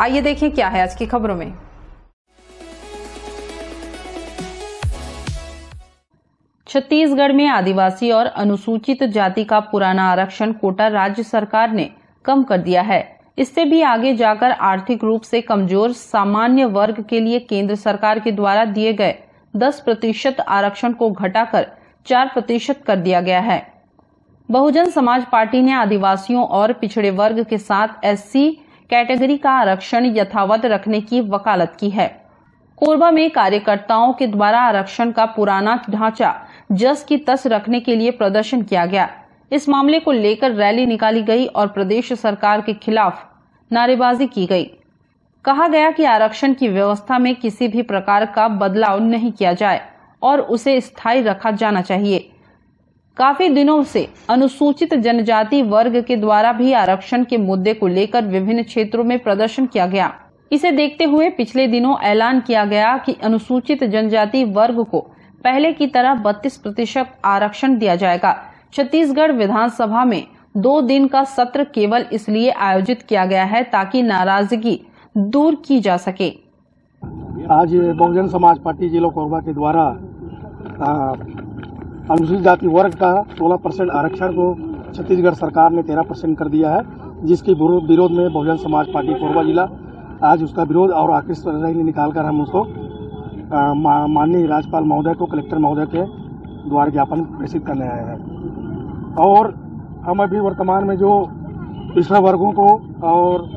आइए देखें क्या है आज की खबरों में। छत्तीसगढ़ में आदिवासी और अनुसूचित जाति का पुराना आरक्षण कोटा राज्य सरकार ने कम कर दिया है। इससे भी आगे जाकर आर्थिक रूप से कमजोर सामान्य वर्ग के लिए केंद्र सरकार के द्वारा दिए गए 10% आरक्षण को घटाकर 4% कर दिया गया है। बहुजन समाज पार्टी ने आदिवासियों और पिछड़े वर्ग के साथ एससी कैटेगरी का आरक्षण यथावत रखने की वकालत की है। कोरबा में कार्यकर्ताओं के द्वारा आरक्षण का पुराना ढांचा जस की तस रखने के लिए प्रदर्शन किया गया। इस मामले को लेकर रैली निकाली गई और प्रदेश सरकार के खिलाफ नारेबाजी की गई। कहा गया कि आरक्षण की व्यवस्था में किसी भी प्रकार का बदलाव नहीं किया जाए और उसे स्थायी रखा जाना चाहिए। काफी दिनों से अनुसूचित जनजाति वर्ग के द्वारा भी आरक्षण के मुद्दे को लेकर विभिन्न क्षेत्रों में प्रदर्शन किया गया। इसे देखते हुए पिछले दिनों ऐलान किया गया कि अनुसूचित जनजाति वर्ग को पहले की तरह 32% आरक्षण दिया जाएगा। छत्तीसगढ़ विधानसभा में 2 दिन का सत्र केवल इसलिए आयोजित किया गया है ताकि नाराजगी दूर की जा सके। आज बहुजन समाज पार्टी जिला कोरबा के द्वारा अनुसूचित जाति वर्ग का 16% आरक्षण को छत्तीसगढ़ सरकार ने 13% कर दिया है, जिसके विरोध में बहुजन समाज पार्टी कोरबा जिला आज उसका विरोध और आक्रोश रैली निकालकर हम उसको माननीय राज्यपाल महोदय को, कलेक्टर महोदय के द्वारा ज्ञापन प्रेषित करने आए हैं। और हम अभी वर्तमान में जो पिछड़ा वर्गों को और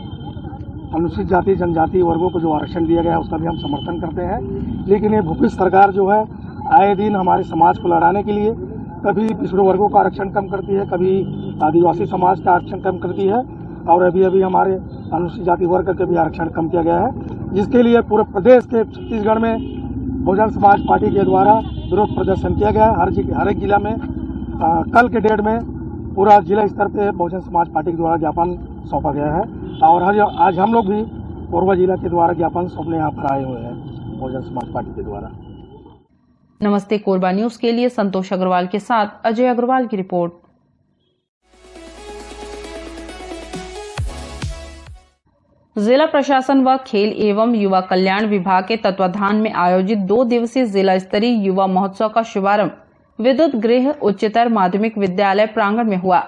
अनुसूचित जाति जनजाति वर्गों को जो आरक्षण दिया गया उसका भी हम समर्थन करते हैं। लेकिन ये भूपी सरकार जो है आए दिन हमारे समाज को लड़ाने के लिए कभी पिछड़े वर्गों का आरक्षण कम करती है, कभी आदिवासी समाज का आरक्षण कम करती है और अभी हमारे अनुसूचित जाति वर्ग का भी आरक्षण कम किया गया है, जिसके लिए पूरे प्रदेश के छत्तीसगढ़ में बहुजन समाज पार्टी के द्वारा विरोध प्रदर्शन किया गया है। हर एक जिला में कल के डेट में पूरा जिला स्तर पे बहुजन समाज पार्टी के द्वारा ज्ञापन सौंपा गया है और आज हम लोग भी कोरबा जिला के द्वारा ज्ञापन सौंपने यहाँ पर आए हुए हैं बहुजन समाज पार्टी के द्वारा। नमस्ते कोरबा न्यूज के लिए संतोष अग्रवाल के साथ अजय अग्रवाल की रिपोर्ट। जिला प्रशासन व खेल एवं युवा कल्याण विभाग के तत्वाधान में आयोजित 2 दिवसीय जिला स्तरीय युवा महोत्सव का शुभारंभ विद्युत गृह उच्चतर माध्यमिक विद्यालय प्रांगण में हुआ।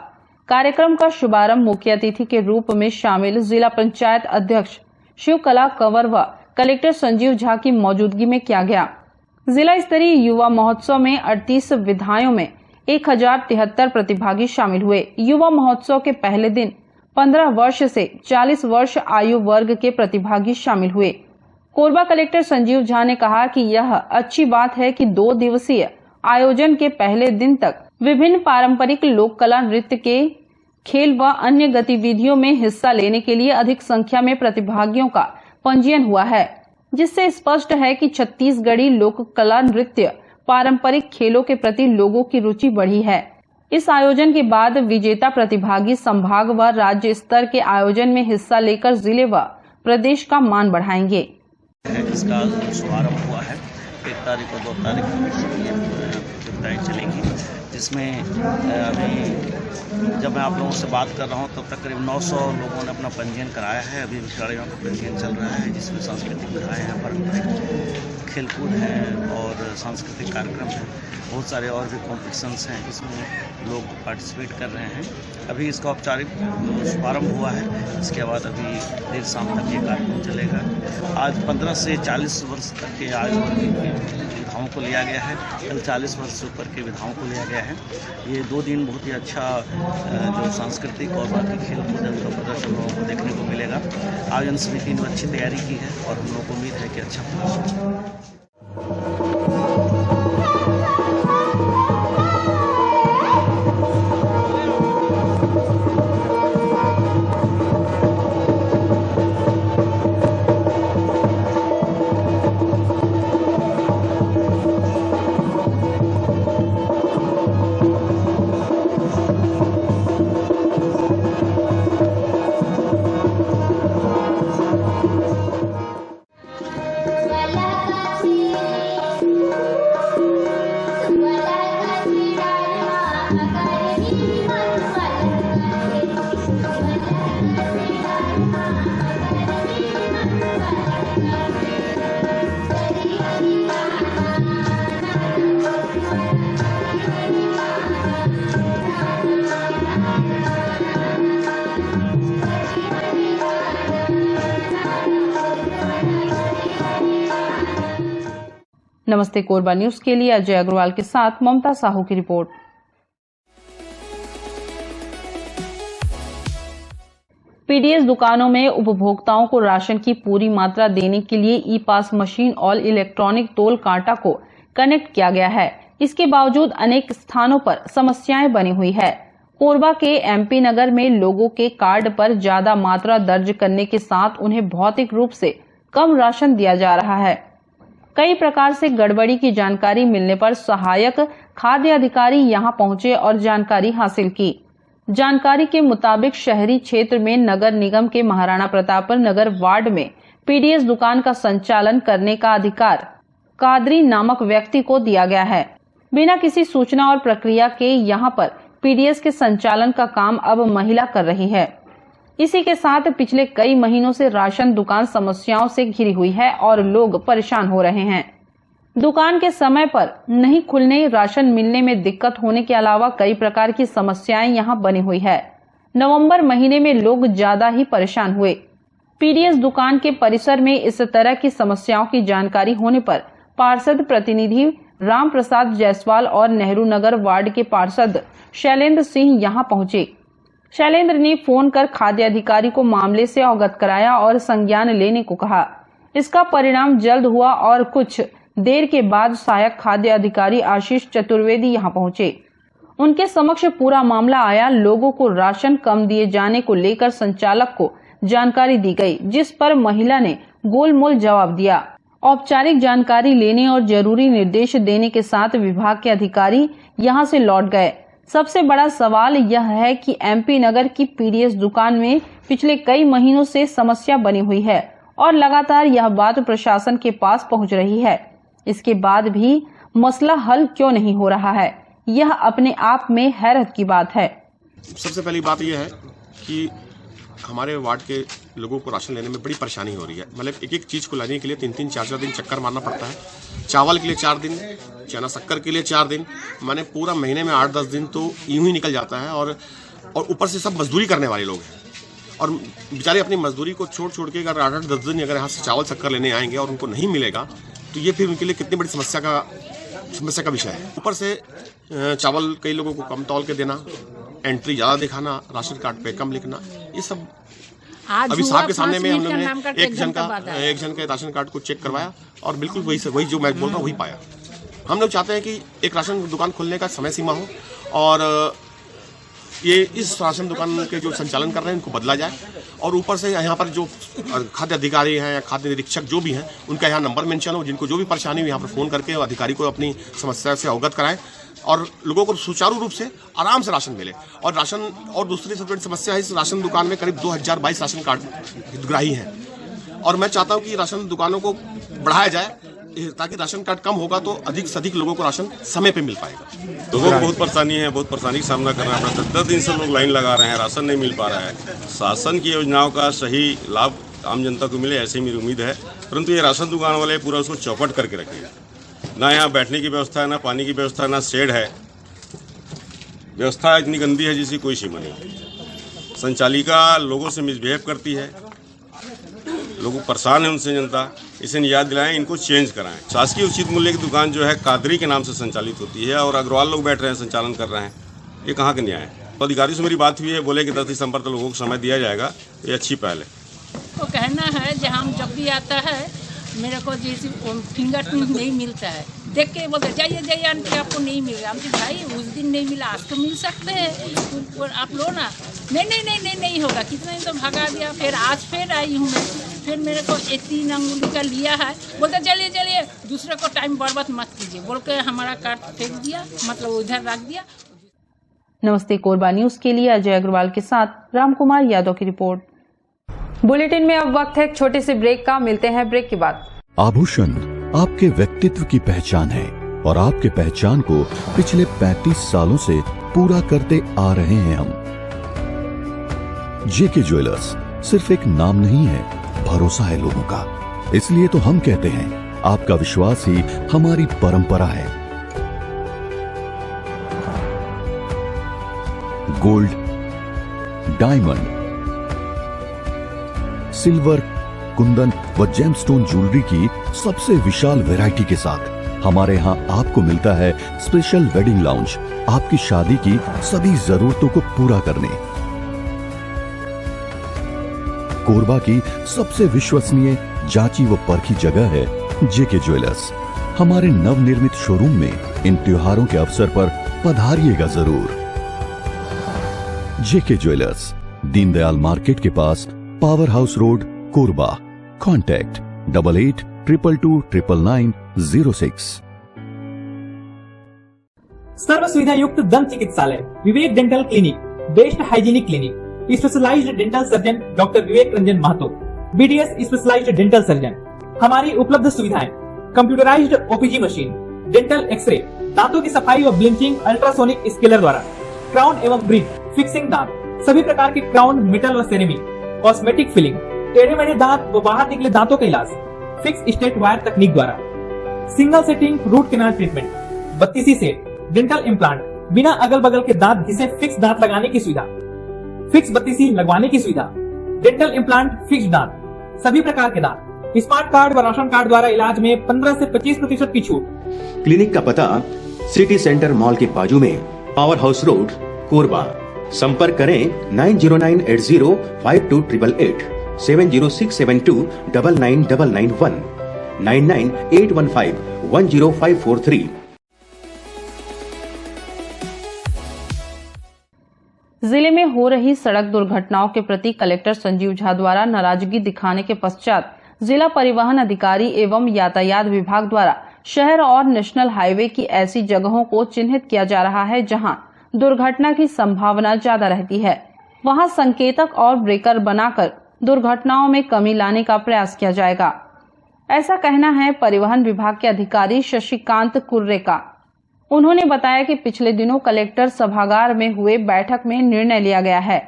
कार्यक्रम का शुभारंभ मुख्य अतिथि के रूप में शामिल जिला पंचायत अध्यक्ष शिवकला कंवर व कलेक्टर संजीव झा की मौजूदगी में किया गया। जिला स्तरीय युवा महोत्सव में 38 विधाओं में 1073 प्रतिभागी शामिल हुए। युवा महोत्सव के पहले दिन 15 वर्ष से 40 वर्ष आयु वर्ग के प्रतिभागी शामिल हुए। कोरबा कलेक्टर संजीव झा ने कहा कि यह अच्छी बात है कि 2 दिवसीय आयोजन के पहले दिन तक विभिन्न पारंपरिक लोक कला, नृत्य के खेल व अन्य गतिविधियों में हिस्सा लेने के लिए अधिक संख्या में प्रतिभागियों का पंजीयन हुआ है, जिससे स्पष्ट है कि छत्तीसगढ़ी लोक कला, नृत्य, पारंपरिक खेलों के प्रति लोगों की रुचि बढ़ी है। इस आयोजन के बाद विजेता प्रतिभागी संभाग व राज्य स्तर के आयोजन में हिस्सा लेकर जिले व प्रदेश का मान बढ़ाएंगे। इसका शुभारंभ हुआ है 1 तारीख को 2 तारीख को प्रतियोगिताएं चलेंगी, जिसमें अभी जब मैं आप लोगों से बात कर रहा हूं तब तक करीब 900 लोगों ने अपना पंजीयन कराया है। अभी खिलाड़ियों का पंजीयन चल रहा है, जिसमें सांस्कृतिक विधाएँ हैं, पारंपरिक खेलकूद हैं और सांस्कृतिक कार्यक्रम हैं, बहुत सारे और भी कॉम्पिटिशन्स हैं, इसमें लोग पार्टिसिपेट कर रहे हैं। अभी इसका औपचारिक शुभारंभ हुआ है, इसके बाद अभी देर शाम तक ये कार्यक्रम चलेगा। आज 15 से 40 वर्ष तक के आयु वर्ग के विधाओं को लिया गया है, कल 40 वर्ष से ऊपर के विधाओं को लिया गया है। ये 2 दिन बहुत ही अच्छा जो सांस्कृतिक और बाकी खेल कूद का प्रदर्शन लोगों को देखने को मिलेगा। आयोजन समिति ने अच्छी तैयारी की है और हम लोगों को उम्मीद है कि अच्छा प्रदर्शन। नमस्ते कोरबा न्यूज के लिए अजय अग्रवाल के साथ ममता साहू की रिपोर्ट। पीडीएस दुकानों में उपभोक्ताओं को राशन की पूरी मात्रा देने के लिए ई पास मशीन और इलेक्ट्रॉनिक तोल कांटा को कनेक्ट किया गया है। इसके बावजूद अनेक स्थानों पर समस्याएं बनी हुई है। कोरबा के एमपी नगर में लोगों के कार्ड पर ज्यादा मात्रा दर्ज करने के साथ उन्हें भौतिक रूप से कम राशन दिया जा रहा है। कई प्रकार से गड़बड़ी की जानकारी मिलने पर सहायक खाद्य अधिकारी यहां पहुंचे और जानकारी हासिल की। जानकारी के मुताबिक शहरी क्षेत्र में नगर निगम के महाराणा प्रताप नगर वार्ड में पीडीएस दुकान का संचालन करने का अधिकार कादरी नामक व्यक्ति को दिया गया है। बिना किसी सूचना और प्रक्रिया के यहां पर पीडीएस के संचालन का काम अब महिला कर रही है। इसी के साथ पिछले कई महीनों से राशन दुकान समस्याओं से घिरी हुई है और लोग परेशान हो रहे हैं। दुकान के समय पर नहीं खुलने, राशन मिलने में दिक्कत होने के अलावा कई प्रकार की समस्याएं यहां बनी हुई है। नवंबर महीने में लोग ज्यादा ही परेशान हुए। पीडीएस दुकान के परिसर में इस तरह की समस्याओं की जानकारी होने पर पार्षद प्रतिनिधि राम प्रसाद जायसवाल और नेहरू नगर वार्ड के पार्षद शैलेंद्र सिंह यहां पहुंचे। शैलेंद्र ने फोन कर खाद्य अधिकारी को मामले से अवगत कराया और संज्ञान लेने को कहा। इसका परिणाम जल्द हुआ और कुछ देर के बाद सहायक खाद्य अधिकारी आशीष चतुर्वेदी यहां पहुंचे। उनके समक्ष पूरा मामला आया। लोगों को राशन कम दिए जाने को लेकर संचालक को जानकारी दी गई, जिस पर महिला ने गोलमोल जवाब दिया। औपचारिक जानकारी लेने और जरूरी निर्देश देने के साथ विभाग के अधिकारी यहां से लौट गए। सबसे बड़ा सवाल यह है कि एमपी नगर की पीडीएस दुकान में पिछले कई महीनों से समस्या बनी हुई है और लगातार यह बात प्रशासन के पास पहुंच रही है। इसके बाद भी मसला हल क्यों नहीं हो रहा है, यह अपने आप में हैरत की बात है। सबसे पहली बात यह है कि हमारे वार्ड के लोगों को राशन लेने में बड़ी परेशानी हो रही है। मतलब एक एक चीज को लाने के लिए 3-3, 4-4 दिन चक्कर मारना पड़ता है। चावल के लिए 4 दिन, चना शक्कर के लिए 4 दिन, माने पूरा महीने में 8-10 दिन तो यूं ही निकल जाता है। और ऊपर से सब मजदूरी करने वाले लोग हैं और बेचारे अपनी मजदूरी को छोड़ के अगर 8-10 दिन अगर यहाँ से चावल शक्कर लेने आएंगे और उनको नहीं मिलेगा तो ये फिर उनके लिए कितनी बड़ी समस्या का विषय है। ऊपर से चावल कई लोगों को कम तौल के देना, एंट्री ज्यादा दिखाना, राशन कार्ड पे कम लिखना, ये सब अभी साहब के सामने में हम लोगों ने एक जन के राशन कार्ड को चेक करवाया और बिल्कुल वही जो मैं बोल रहा हूँ वही पाया। हम लोग चाहते हैं कि एक राशन दुकान खोलने का समय सीमा हो और ये इस राशन दुकान के जो संचालन कर रहे हैं इनको बदला जाए और ऊपर से यहाँ पर जो खाद्य अधिकारी हैं या खाद्य निरीक्षक जो भी हैं उनका यहाँ नंबर मेंशन हो, जिनको जो भी परेशानी हो यहाँ पर फोन करके अधिकारी को अपनी समस्या से अवगत कराएं और लोगों को सुचारू रूप से आराम से राशन मिले। और राशन और दूसरी सबसे बड़ी समस्या है, इस राशन दुकान में करीब 2022 राशन कार्ड हितग्राही हैं और मैं चाहता हूँ कि राशन दुकानों को बढ़ाया जाए ताकि राशन कार्ड कम होगा तो अधिक से अधिक लोगों को राशन समय पे मिल पाएगा। लोगों को बहुत परेशानी का सामना करना पड़ता है। 10 दिन से लोग लाइन लगा रहे हैं, राशन नहीं मिल पा रहा है। शासन की योजनाओं का सही लाभ आम जनता को मिले ऐसी मेरी उम्मीद है, परंतु ये राशन दुकान वाले पूरा उसको चौपट करके रखेंगे। ना यहाँ बैठने की व्यवस्था है, ना पानी की व्यवस्था है, ना शेड है। व्यवस्था इतनी गंदी है जिसकी कोई सीमा नहीं। संचालिका लोगों से मिसबिहेव करती है, लोग परेशान है उनसे जनता। इसे याद दिलाएं, इनको चेंज कराएं। शासकीय उचित मूल्य की दुकान जो है कादरी के नाम से संचालित होती है और अग्रवाल लोग बैठ रहे हैं, संचालन कर रहे हैं। ये कहाँ का न्याय है? तो अधिकारी से मेरी बात हुई है, बोले कि 10 दिसंबर तक लोगों को समय दिया जाएगा। ये अच्छी पहल है। तो कहना है जहाँ जब भी आता है मेरे को जैसे फिंगरप्रिंट नहीं मिलता है, देख के बोलते जाइए आंटी आपको नहीं मिल रहा। हम तो भाई उस दिन नहीं मिला, आज तो मिल सकते हैं, आप लो ना। नहीं होगा, कितना दिन तो भगा दिया। फिर आज फिर आई हूँ मैं, फिर मेरे को 3 अंगुली का लिया है। बोलते चलिए दूसरे को टाइम बर्बाद मत कीजिए बोल के हमारा कार्ड फेंक दिया, मतलब उधर रख दिया। नमस्ते कोरबा न्यूज के लिए अजय अग्रवाल के साथ रामकुमार यादव की रिपोर्ट। बुलेटिन में अब वक्त है एक छोटे से ब्रेक का। मिलते हैं ब्रेक के बाद। आभूषण आपके व्यक्तित्व की पहचान है और आपके पहचान को पिछले 35 सालों से पूरा करते आ रहे हैं हम। जेके ज्वेलर्स सिर्फ एक नाम नहीं है, भरोसा है लोगों का। इसलिए तो हम कहते हैं आपका विश्वास ही हमारी परंपरा है। गोल्ड, डायमंड, सिल्वर, कुंदन व जेमस्टोन ज्वेलरी की सबसे विशाल वैरायटी के साथ हमारे यहाँ आपको मिलता है स्पेशल वेडिंग लाउंज, आपकी शादी की सभी जरूरतों को पूरा करने। कोरबा की सबसे विश्वसनीय, जांची व परखी जगह है जेके ज्वेलर्स। हमारे नवनिर्मित शोरूम में इन त्योहारों के अवसर पर पधारिएगा जरूर। जेके ज्वेलर्स, दीनदयाल मार्केट के पास, power house road, Korba. Contact 8822299906। सर्व सुविधा युक्त दंत चिकित्सालय Vivek dental clinic, best hygienic clinic, specialised dental surgeon doctor Vivek Ranjan Mahato, BDS specialised dental surgeon. हमारी उपलब्ध सुविधाएं: computerised OPG machine, dental x ray, दांतों की सफाई व ब्लिंचिंग अल्ट्रासोनिक स्केलर द्वारा, क्राउन एवं ब्रिज, फिक्सिंग दांत, सभी प्रकार के क्राउन, मेटल व सेरेमिक, कॉस्मेटिक फिलिंग, टेढ़े मेढ़े दांत व बाहर निकले दांतों का इलाज फिक्स स्टेट वायर तकनीक द्वारा, single setting root canal treatment, 32 set, dental implant, बिना अगल बगल के दांत घिसे फिक्स दांत लगाने की सुविधा, फिक्स 32 लगवाने की सुविधा, डेंटल इम्प्लांट, फिक्स दांत, सभी प्रकार के दांत, स्मार्ट कार्ड व राशन कार्ड द्वारा इलाज में 15 से 25% की छूट। क्लिनिक का पता सिटी सेंटर मॉल के बाजू में, पावर हाउस रोड, कोरबा। संपर्क करें 9098052888, 7067299991, 9981510543। जिले में हो रही सड़क दुर्घटनाओं के प्रति कलेक्टर संजीव झा द्वारा नाराजगी दिखाने के पश्चात जिला परिवहन अधिकारी एवं यातायात विभाग द्वारा शहर और नेशनल हाईवे की ऐसी जगहों को चिन्हित किया जा रहा है जहां दुर्घटना की संभावना ज्यादा रहती है, वहां संकेतक और ब्रेकर बनाकर दुर्घटनाओं में कमी लाने का प्रयास किया जाएगा। ऐसा कहना है परिवहन विभाग के अधिकारी शशिकांत कुर्रे का। उन्होंने बताया कि पिछले दिनों कलेक्टर सभागार में हुए बैठक में निर्णय लिया गया है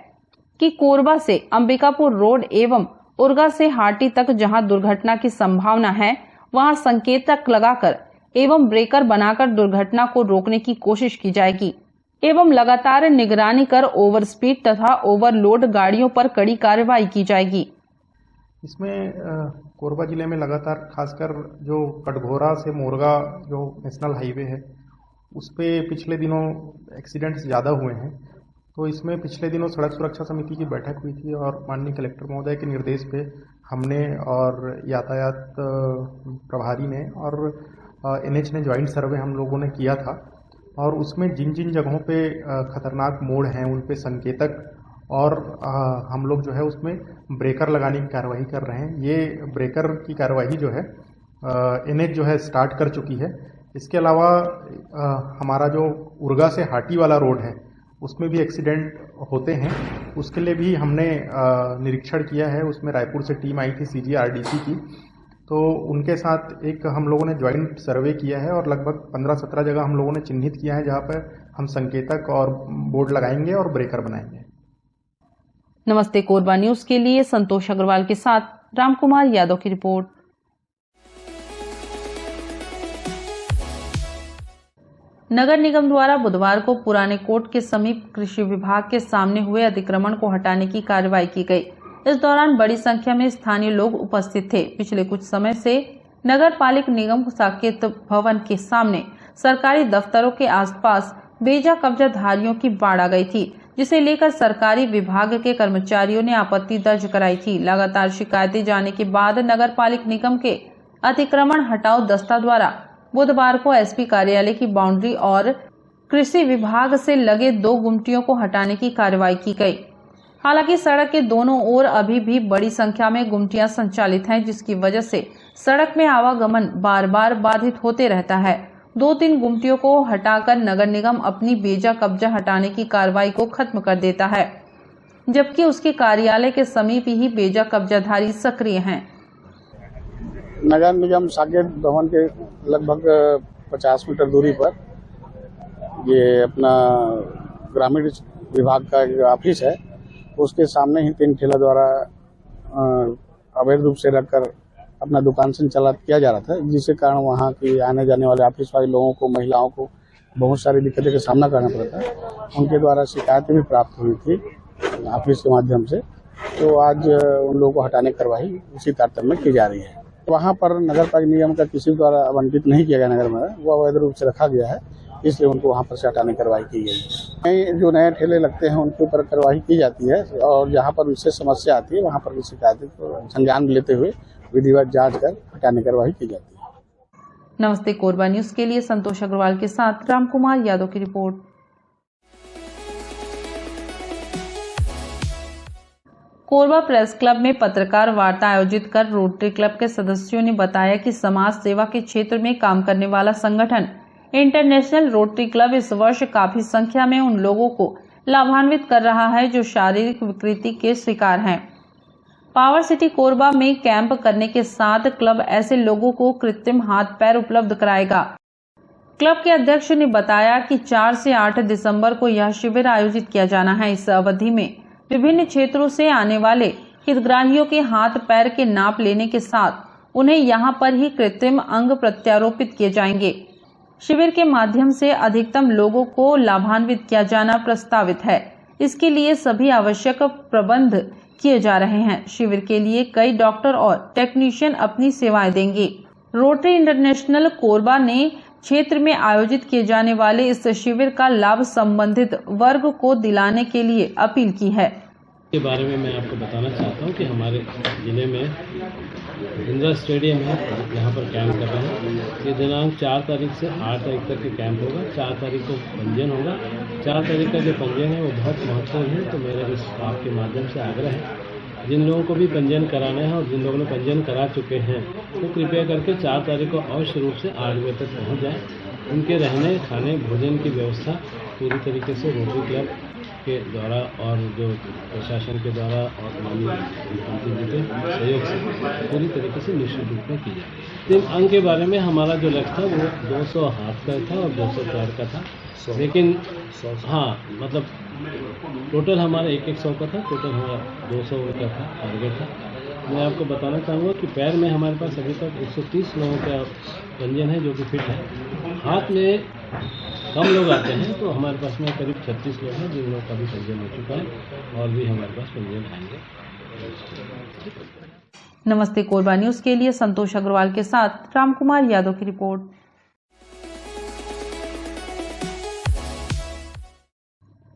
कि कोरबा से अंबिकापुर रोड एवं उर्गा से हाटी तक जहां दुर्घटना की संभावना है वहां संकेतक लगाकर एवं ब्रेकर बनाकर दुर्घटना को रोकने की कोशिश की जाएगी एवं लगातार निगरानी कर ओवर स्पीड तथा ओवरलोड गाड़ियों पर कड़ी कार्रवाई की जाएगी। इसमें कोरबा जिले में लगातार खासकर जो कटघोरा से मोरगा जो नेशनल हाईवे है उस पे पिछले दिनों एक्सीडेंट्स ज़्यादा हुए हैं। तो इसमें पिछले दिनों सड़क सुरक्षा समिति की बैठक हुई थी और माननीय कलेक्टर महोदय के निर्देश पे हमने और यातायात प्रभारी ने और NH ने ज्वाइंट सर्वे हम लोगों ने किया था और उसमें जिन जिन जगहों पे खतरनाक मोड़ हैं उन पे संकेतक और हम लोग जो है उसमें ब्रेकर लगाने की कार्रवाई कर रहे हैं। ये ब्रेकर की कार्रवाई जो है NH जो है स्टार्ट कर चुकी है। इसके अलावा हमारा जो उर्गा से हाटी वाला रोड है उसमें भी एक्सीडेंट होते हैं, उसके लिए भी हमने निरीक्षण किया है। उसमें रायपुर से टीम आई थी CGRDC की, तो उनके साथ एक हम लोगों ने ज्वाइंट सर्वे किया है और लगभग 15-17 जगह हम लोगों ने चिन्हित किया है जहां पर हम संकेतक और बोर्ड लगाएंगे और ब्रेकर बनाएंगे। नमस्ते कोरबा न्यूज के लिए संतोष अग्रवाल के साथ रामकुमार यादव की रिपोर्ट। नगर निगम द्वारा बुधवार को पुराने कोर्ट के समीप कृषि विभाग के सामने हुए अतिक्रमण को हटाने की कार्रवाई की गई। इस दौरान बड़ी संख्या में स्थानीय लोग उपस्थित थे। पिछले कुछ समय से नगर पालिक निगम साकेत भवन के सामने सरकारी दफ्तरों के आसपास बेजा कब्जाधारियों की बाढ़ आ गई थी, जिसे लेकर सरकारी विभाग के कर्मचारियों ने आपत्ति दर्ज कराई थी। लगातार शिकायतें जाने के बाद नगर पालिक निगम के अतिक्रमण हटाओ दस्ता द्वारा बुधवार को SP कार्यालय की बाउंड्री और कृषि विभाग से लगे 2 गुमटियों को हटाने की कार्रवाई की गई। हालांकि सड़क के दोनों ओर अभी भी बड़ी संख्या में गुमटियां संचालित हैं, जिसकी वजह से सड़क में आवागमन बार बार बाधित होते रहता है। 2-3 गुमटियों को हटाकर नगर निगम अपनी बेजा कब्जा हटाने की कार्रवाई को खत्म कर देता है, जबकि उसके कार्यालय के समीप ही बेजा कब्जाधारी सक्रिय हैं। नगर निगम साकेत भवन के लगभग 50 मीटर दूरी पर ये अपना ग्रामीण विभाग का जो ऑफिस है उसके सामने ही 3 ठेला द्वारा अवैध रूप से रखकर अपना दुकान संचालित किया जा रहा था, जिसके कारण वहाँ की आने जाने वाले ऑफिस वाले लोगों को, महिलाओं को बहुत सारी दिक्कतें का सामना करना पड़ता है। उनके द्वारा शिकायतें भी प्राप्त हुई थी ऑफिस के माध्यम से, तो आज उन लोगों को हटाने की कार्रवाई उसी तारतम्य में की जा रही है। वहाँ पर नगर पालिका निगम का किसी द्वारा आवंटित नहीं किया गया नगर में, वो अवैध रूप से रखा गया है, इसलिए उनको वहाँ पर से हटाने की कार्रवाई की गई। जो नए ठेले लगते हैं उनके ऊपर कार्रवाई की जाती है और जहाँ पर विशेष समस्या आती है वहाँ पर शिकायत को संज्ञान लेते हुए विधिवत जांच कर हटाने की कार्रवाई की जाती है। नमस्ते कोरबा न्यूज के लिए संतोष अग्रवाल के साथ रामकुमार यादव की रिपोर्ट। कोरबा प्रेस क्लब में पत्रकार वार्ता आयोजित कर रोटरी क्लब के सदस्यों ने बताया कि समाज सेवा के क्षेत्र में काम करने वाला संगठन इंटरनेशनल रोटरी क्लब इस वर्ष काफी संख्या में उन लोगों को लाभान्वित कर रहा है जो शारीरिक विकृति के शिकार हैं। पावर सिटी कोरबा में कैंप करने के साथ क्लब ऐसे लोगों को कृत्रिम हाथ पैर उपलब्ध कराएगा। क्लब के अध्यक्ष ने बताया कि 4 से 8 दिसंबर को यह शिविर आयोजित किया जाना है। इस अवधि में विभिन्न क्षेत्रों से आने वाले हितग्राहियों के हाथ पैर के नाप लेने के साथ उन्हें यहां पर ही कृत्रिम अंग प्रत्यारोपित किए जाएंगे। शिविर के माध्यम से अधिकतम लोगों को लाभान्वित किया जाना प्रस्तावित है। इसके लिए सभी आवश्यक प्रबंध किए जा रहे हैं। शिविर के लिए कई डॉक्टर और टेक्नीशियन अपनी सेवाएं देंगे। रोटरी इंटरनेशनल कोरबा ने क्षेत्र में आयोजित किए जाने वाले इस शिविर का लाभ संबंधित वर्ग को दिलाने के लिए अपील की है। के बारे में मैं आपको बताना चाहता हूं कि हमारे जिले में इंदिरा स्टेडियम है, यहाँ पर कैंप कर रहे हैं। ये दिनांक 4 तारीख से 8 तारीख तक के कैंप होगा। 4 तारीख को पंजीयन होगा। 4 तारीख का जो पंजीयन है वो बहुत महत्वपूर्ण है, तो मेरा इस आपके माध्यम से आग्रह है जिन लोगों को भी पंजीयन कराना है और जिन लोगों ने पंजीयन करा चुके हैं तो कृपया करके 4 तारीख को अवश्य रूप से 8 बजे तक पहुँच जाएँ। उनके रहने खाने भोजन की व्यवस्था पूरी तरीके से रोटरी क्लब के द्वारा और जो प्रशासन के द्वारा और माननीय मुख्यमंत्री जी के सहयोग से पूरी तरीके से निश्चित रूप में की जाए। 3 अंक के बारे में हमारा जो लक्ष्य था वो 200 हाथ का था और 200 पैर का था, लेकिन हाँ मतलब टोटल हमारा 100 का था, टोटल हमारा 200 का था टारगेट था। मैं आपको बताना चाहूँगा कि पैर में हमारे पास अभी तक 130 लोगों का पंजीयन है जो कि फिट है। हाथ में कम लोग आते हैं तो हमारे पास में करीब 36 लोग हैं जिन लोगों का भी पंजीयन हो चुका है और भी हमारे पास पंजीयन आएंगे। नमस्ते कोरबा न्यूज के लिए संतोष अग्रवाल के साथ रामकुमार यादव की रिपोर्ट।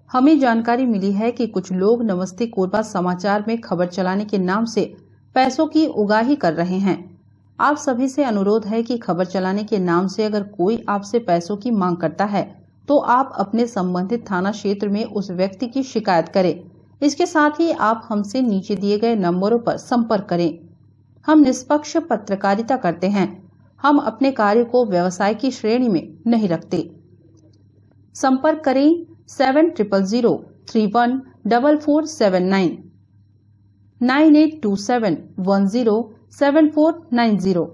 हमें जानकारी मिली है कि कुछ लोग नमस्ते कोरबा समाचार में खबर चलाने के नाम से पैसों की उगाही कर रहे हैं। आप सभी से अनुरोध है कि खबर चलाने के नाम से अगर कोई आपसे पैसों की मांग करता है तो आप अपने संबंधित थाना क्षेत्र में उस व्यक्ति की शिकायत करें। इसके साथ ही आप हमसे नीचे दिए गए नंबरों पर संपर्क करें। हम निष्पक्ष पत्रकारिता करते हैं। हम अपने कार्य को व्यवसाय की श्रेणी में नहीं रखते। संपर्क करें 7000314479 9827107490।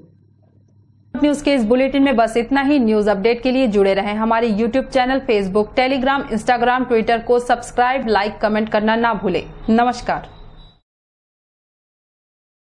न्यूज के इस बुलेटिन में बस इतना ही। न्यूज अपडेट के लिए जुड़े रहें हमारे YouTube channel, Facebook, Telegram, Instagram, Twitter को सब्सक्राइब, लाइक, कमेंट करना ना भूलें। नमस्कार।